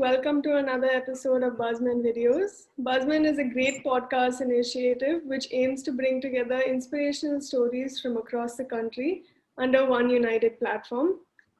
Welcome to another episode of Buzzman Videos. Buzzman is a great podcast initiative which aims to bring together inspirational stories from across the country under one united platform.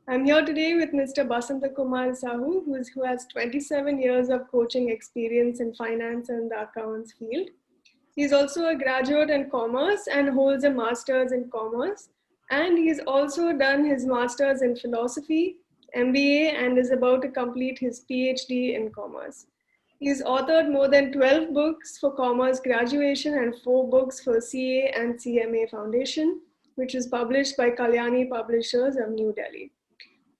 I'm here today with Mr. Basanta Kumar Sahu, who has 27 years of coaching experience in finance and the accounts field. He's also a graduate in commerce and holds a master's in commerce. And he's also done his master's in philosophy, MBA, and is about to complete his PhD in commerce. He's authored more than 12 books for commerce graduation and 4 books for CA and CMA Foundation, which is published by Kalyani Publishers of New Delhi.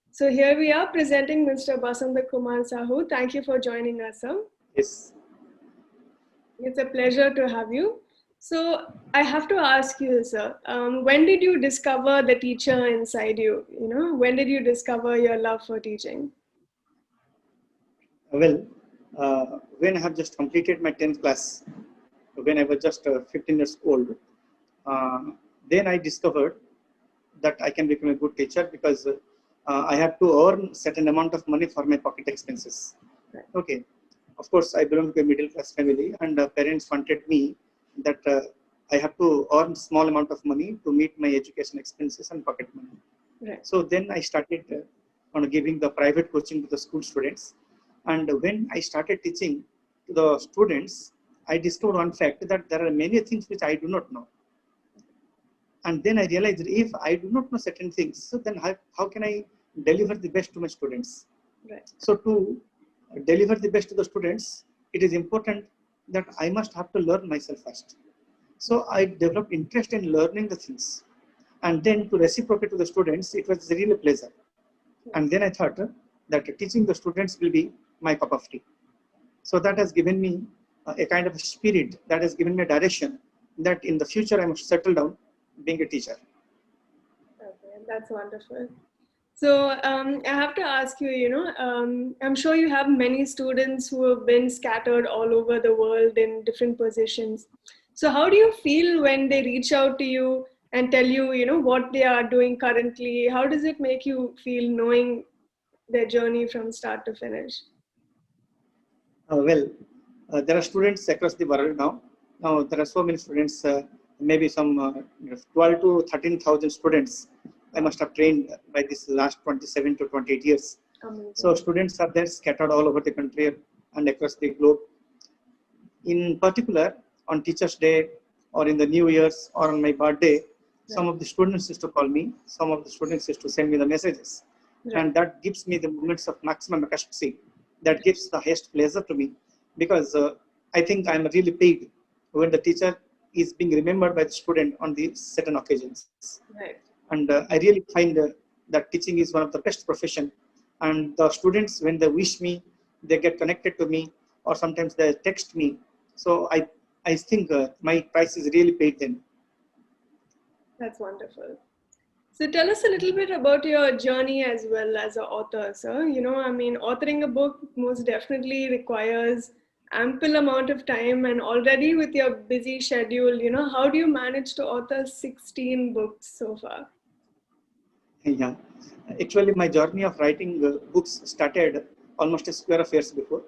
So here we are presenting Mr. Basanta Kumar Sahu. Thank you for joining us, sir. Yes. It's a pleasure to have you. So I have to ask you, sir, when did you discover the teacher inside you? When did you discover your love for teaching? Well, when I have just completed my 10th class, when I was just 15 years old, uh, then I discovered that I can become a good teacher because I have to earn certain amount of money for my pocket expenses. Right. Okay. Of course, I belong to a middle class family, and parents wanted me that I have to earn small amount of money to meet my education expenses and pocket money. Right. So then I started on giving the private coaching to the school students. And when I started teaching to the students, I discovered one fact that there are many things which I do not know. And then I realized that if I do not know certain things, so then how can I deliver the best to my students? Right. So to deliver the best to the students, it is important that I must have to learn myself first. So I developed interest in learning the things. And then to reciprocate to the students, it was really a pleasure. And then I thought that teaching the students will be my cup of tea. So that has given me a kind of spirit, that has given me a direction that in the future I must settle down being a teacher. Okay, that's wonderful. So I have to ask you, I'm sure you have many students who have been scattered all over the world in different positions. So how do you feel when they reach out to you and tell you, what they are doing currently? How does it make you feel knowing their journey from start to finish? Well, there are students across the world now. Now there are so many students, maybe some 12 to 13,000 students I must have trained by this last 27 to 28 years. Amazing. So students are there scattered all over the country and across the globe. In particular, on Teachers' Day or in the New Year's or on my birthday, some of the students used to call me, some of the students used to send me the messages. And that gives me the moments of maximum ecstasy. That gives the highest pleasure to me because I think I'm really paid when the teacher is being remembered by the student on the certain occasions. Right. And I really find that teaching is one of the best profession. And the students, when they wish me, they get connected to me, or sometimes they text me. So I think my price is really paid then. That's wonderful. So tell us a little bit about your journey as well as an author, sir. Authoring a book most definitely requires ample amount of time, and already with your busy schedule, how do you manage to author 16 books so far? Yeah, actually, my journey of writing books started almost a square of years before.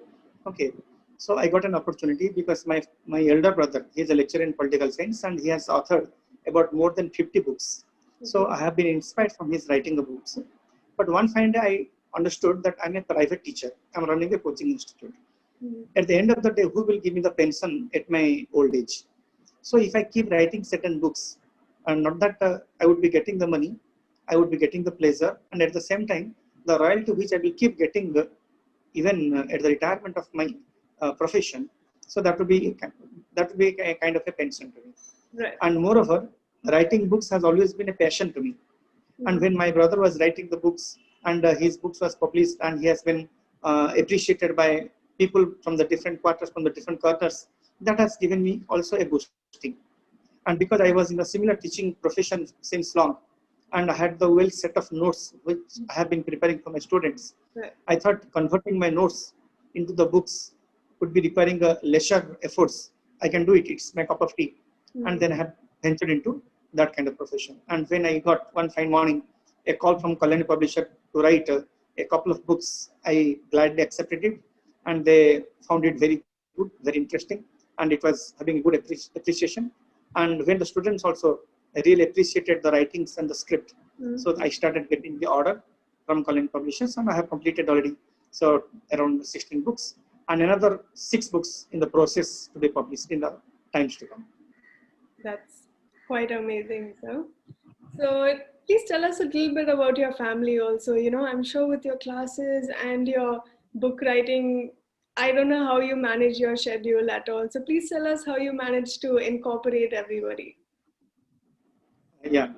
Okay, so I got an opportunity because my elder brother, he is a lecturer in political science and he has authored about more than 50 books. So I have been inspired from his writing the books. But one fine day I understood that I'm a private teacher. I'm running a coaching institute. At the end of the day, who will give me the pension at my old age? So if I keep writing certain books, and not that I would be getting the money, I would be getting the pleasure, and at the same time, the royalty which I will keep getting even at the retirement of my profession. So that would be a kind of a pension to me. Right. And moreover, writing books has always been a passion to me. And when my brother was writing the books and his books was published and he has been appreciated by people from the different quarters, from the different corners, that has given me also a boosting. And because I was in a similar teaching profession since long, and I had the well set of notes which I have been preparing for my students, Right. I thought converting my notes into the books would be requiring a leisure efforts. I can do it. It's my cup of tea. And then I have ventured into that kind of profession. And when I got one fine morning a call from Kalyani Publisher to write a couple of books, I gladly accepted it, and they found it very good, very interesting, and it was having good appreciation. And when the students also really appreciated the writings and the script, so I started getting the order from Colin Publishers, and I have completed already so around 16 books, and another 6 books in the process to be published in the times to come. That's quite amazing, sir. So please tell us a little bit about your family also. I'm sure with your classes and your book writing, I don't know how you manage your schedule at all. So please tell us how you manage to incorporate everybody. Yeah,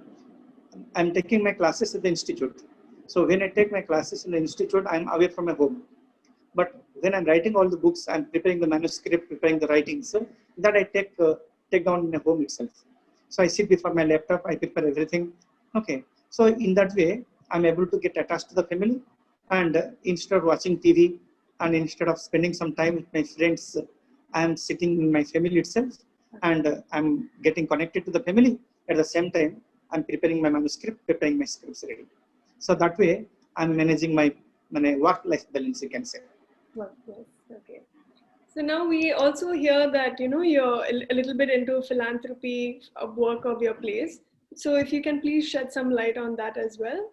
I'm taking my classes at the institute. So when I take my classes in the institute, I'm away from my home. But when I'm writing all the books, I'm preparing the manuscript, preparing the writings, so that I take down in my home itself. So I sit before my laptop, I prepare everything. Okay. So in that way, I'm able to get attached to the family, and instead of watching TV and instead of spending some time with my friends, I'm sitting in my family itself, and I'm getting connected to the family. At the same time, I'm preparing my manuscript, preparing my scripts ready. So that way, I'm managing my work-life balance, you can say. Yes. Okay. So now we also hear that you're a little bit into philanthropy work of your place. So if you can please shed some light on that as well.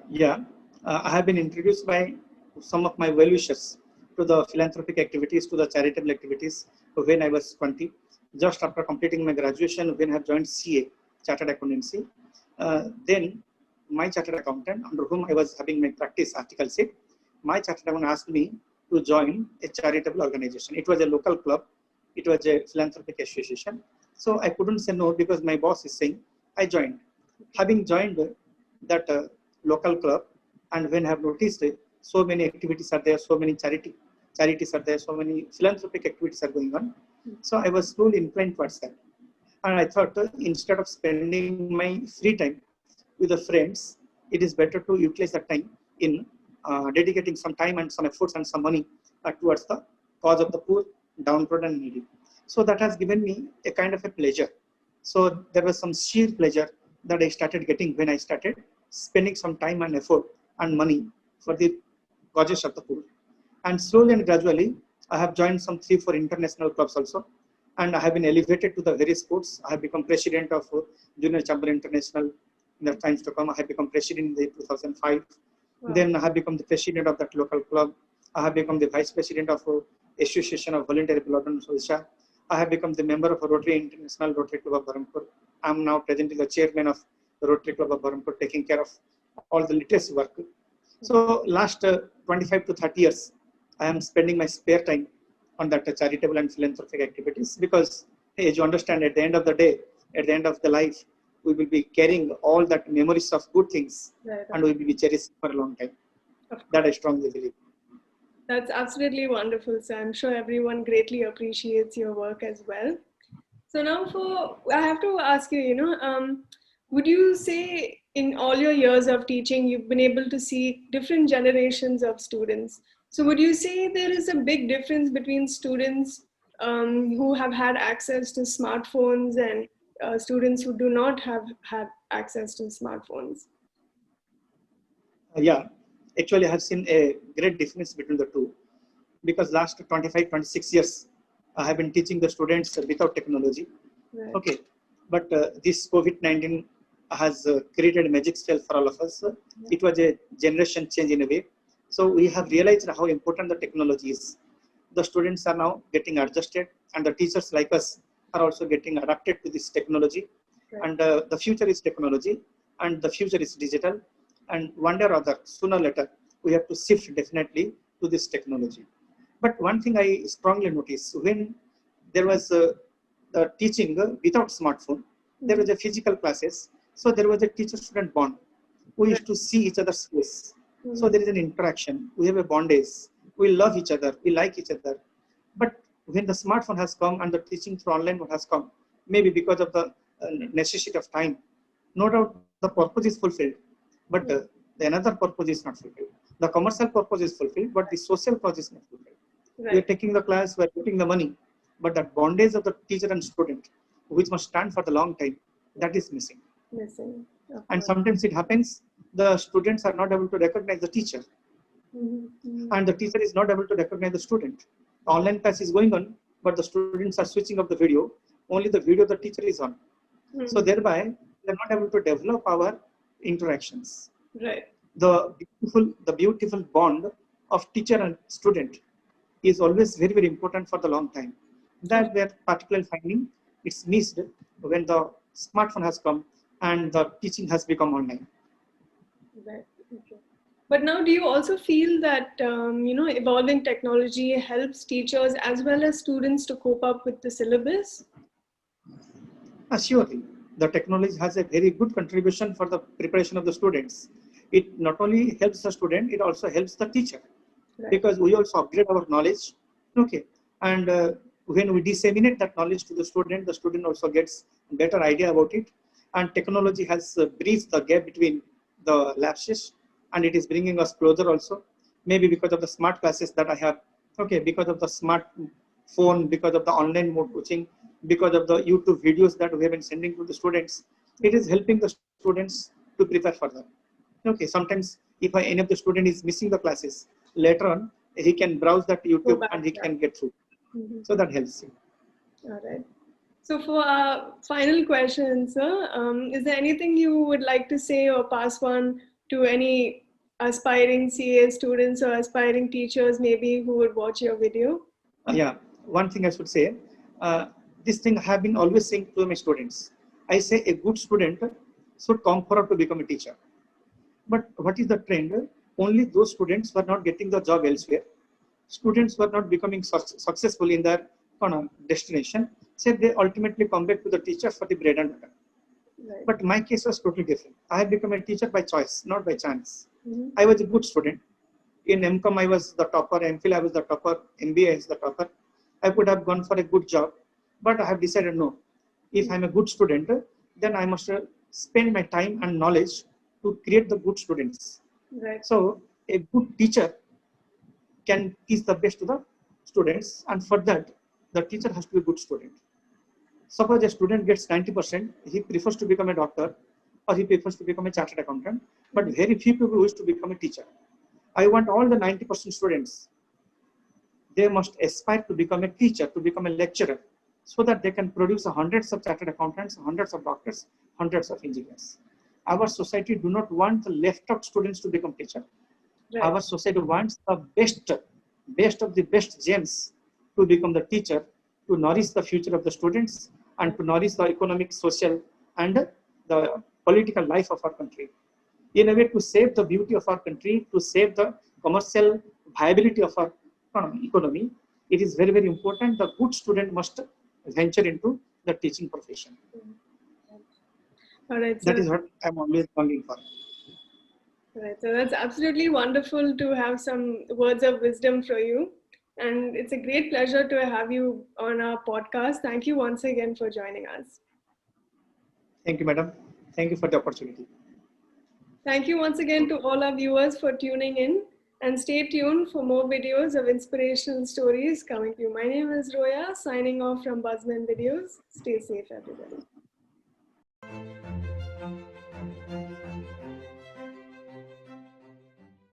Yeah, I have been introduced by some of my well-wishers to the philanthropic activities, to the charitable activities when I was 20. Just after completing my graduation, when I have joined CA, Chartered Accountancy, then my chartered accountant, under whom I was having my practice article said, my chartered accountant asked me to join a charitable organization. It was a local club. It was a philanthropic association. So I couldn't say no because my boss is saying, I joined. Having joined that local club, and when I have noticed so many activities are there, so many charities are there, so many philanthropic activities are going on. So I was slowly inclined towards that. And I thought instead of spending my free time with the friends, it is better to utilize that time in dedicating some time and some efforts and some money towards the cause of the poor, downtrodden and needy. So that has given me a kind of a pleasure. So there was some sheer pleasure that I started getting when I started spending some time and effort and money for the causes of the poor. And slowly and gradually, I have joined some 3-4 international clubs also. And I have been elevated to the various sports. I have become president of Junior Chamber International in the times to come. I have become president in 2005. Wow. Then I have become the president of that local club. I have become the vice president of Association of Voluntary Blood Donors Odisha. I have become the member of Rotary International Rotary Club of Berhampur. I am now presently the chairman of the Rotary Club of Berhampur, taking care of all the literacy work. So last 25 to 30 years, I am spending my spare time on that charitable and philanthropic activities because, hey, as you understand, at the end of the day, at the end of the life, we will be carrying all that memories of good things, right, and we will be cherished for a long time. That I strongly believe. That's absolutely wonderful, sir. I'm sure everyone greatly appreciates your work as well. So now I have to ask you, would you say in all your years of teaching, you've been able to see different generations of students? So would you say there is a big difference between students who have had access to smartphones and students who do not have had access to smartphones? Yeah, actually I have seen a great difference between the two because last 25, 26 years, I have been teaching the students without technology. Right. Okay, but this COVID-19 has created a magic spell for all of us. It was a generation change in a way. So we have realized how important the technology is. The students are now getting adjusted, and the teachers like us are also getting adapted to this technology. Right. And the future is technology, and the future is digital. And one day or other, sooner or later, we have to shift definitely to this technology. But one thing I strongly noticed, when there was the teaching without smartphone, there was a physical classes. So there was a teacher-student bond. We used to see each other's face. So there is an interaction. We have a bondage. We love each other. We like each other. But when the smartphone has come and the teaching through online has come, maybe because of the necessity of time, no doubt the purpose is fulfilled. But the another purpose is not fulfilled. The commercial purpose is fulfilled, but the social purpose is not fulfilled. Right. We are taking the class, we are getting the money, but that bondage of the teacher and student, which must stand for the long time, that is missing. Missing. And sometimes it happens the students are not able to recognize the teacher, and the teacher is not able to recognize the student. The online class is going on, but the students are switching off the video. Only the video the teacher is on. So thereby, we are not able to develop our interactions. Right. The beautiful bond of teacher and student is always very, very important for the long time. That we are particularly finding it's missed when the smartphone has come and the teaching has become online. Right. Okay. But now, do you also feel that evolving technology helps teachers as well as students to cope up with the syllabus? Surely, the technology has a very good contribution for the preparation of the students. It not only helps the student, it also helps the teacher, Right. because we also upgrade our knowledge. Okay, and when we disseminate that knowledge to the student also gets better idea about it. And technology has bridged the gap between the lapses, and it is bringing us closer also. Maybe because of the smart classes that I have, okay, because of the smart phone, because of the online mode coaching, because of the YouTube videos that we have been sending to the students, it is helping the students to prepare further. Okay, sometimes if any of the student is missing the classes, later on he can browse that YouTube and he can get through. So that helps him. All right. So for our final question, sir, is there anything you would like to say or pass on to any aspiring CA students or aspiring teachers maybe who would watch your video? Yeah, one thing I should say, this thing I have been always saying to my students. I say a good student should come forward to become a teacher. But what is the trend? Only those students who are not getting the job elsewhere, students who are not becoming successful in their destination, say they ultimately come back to the teacher for the bread and butter. Right. But my case was totally different. I have become a teacher by choice, not by chance. I was a good student. In MCOM, I was the topper. MPhil, I was the topper. MBA is the topper. I could have gone for a good job, but I have decided no. If I'm a good student, then I must spend my time and knowledge to create the good students. Right. So a good teacher can teach the best to the students, and for that, the teacher has to be a good student. Suppose a student gets 90%, he prefers to become a doctor or he prefers to become a chartered accountant, but very few people wish to become a teacher. I want all the 90% students, they must aspire to become a teacher, to become a lecturer, so that they can produce hundreds of chartered accountants, hundreds of doctors, hundreds of engineers. Our society do not want the left out students to become teacher. Right. Our society wants the best of the best gems to become the teacher, to nourish the future of the students and to nourish the economic, social, and the political life of our country. In a way, to save the beauty of our country, to save the commercial viability of our economy, it is very, very important. The good student must venture into the teaching profession. All right, That sir. is what I'm always longing for. Right. So that's absolutely wonderful to have some words of wisdom for you. And it's a great pleasure to have you on our podcast. Thank you once again for joining us. Thank you, madam. Thank you for the opportunity. Thank you once again to all our viewers for tuning in, and stay tuned for more videos of inspirational stories coming to you. My name is Roya, signing off from Buzzman Videos. Stay safe, everybody.